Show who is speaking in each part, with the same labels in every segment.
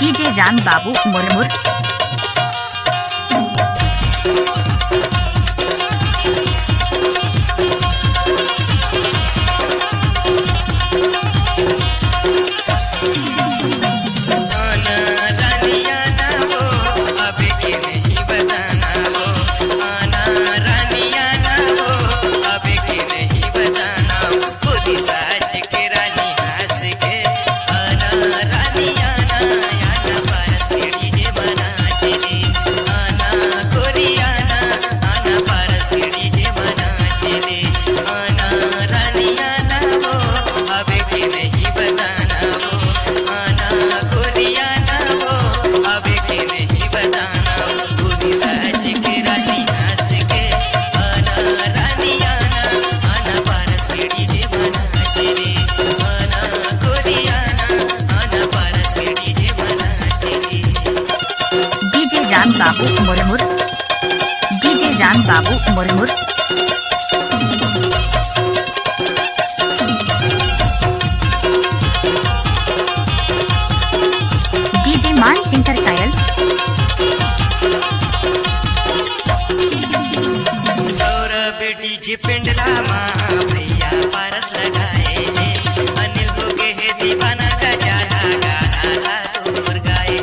Speaker 1: DJ Ram बाबू मुरमुर। राम बाबू Murmur. DJ Ram बाबू मुरमुर। डीजे मान सिंगर सायल।
Speaker 2: सौरभ डीजे पिंडला माँ भैया पारस लगाए अनिल हो गए है दीवाना का जाला गाना दूर गाए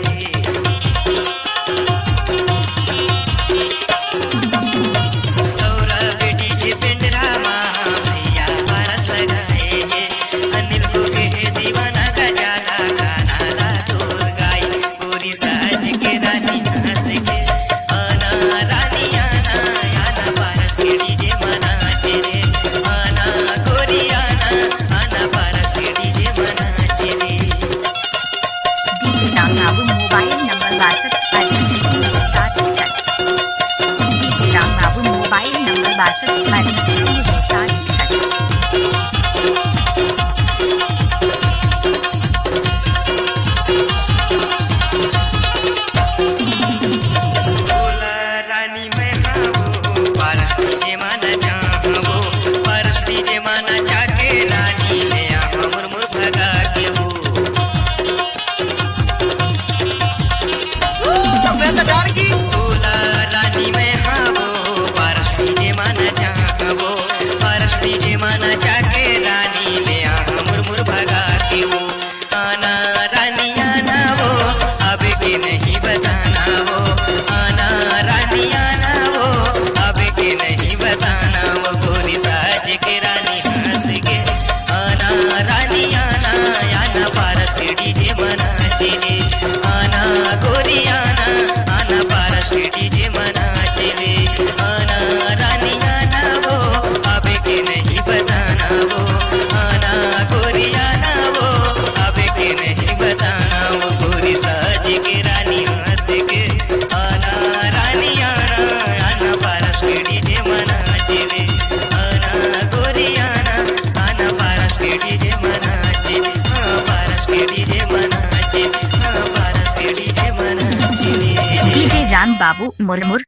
Speaker 1: मोबाइल नंबर
Speaker 2: रानी में पारस डीजे माना चाहबो पारस डीजे माना चाके रानी में मुरमुर भगा के वो रानी में पारस डीजे माना चाहबो पारस डीजे माना चाके रानी में मुरमुर भगा के वो आना रानी आना वो अब के नहीं बताना वो आना रानी आना वो अब के नहीं बताना वो गोरी साज के रानी हंस के आना रानी आना आना पारस के डीजे मना चले आना गोरी आना आना पारस के डीजे मना चले आना रानी आना वो अब के नहीं बताना वो आना गोरी आना वो अब के नहीं बताना वो गोरी साज के रानी हंस के आना रानी आना आना पारस के डीजे मना चले आना गोरी आना आना पारस के डीजे मना चले पारस के डीजे मना चले पारस के डीजे मना चले।
Speaker 1: डीजे राम बाबू मुरमुर।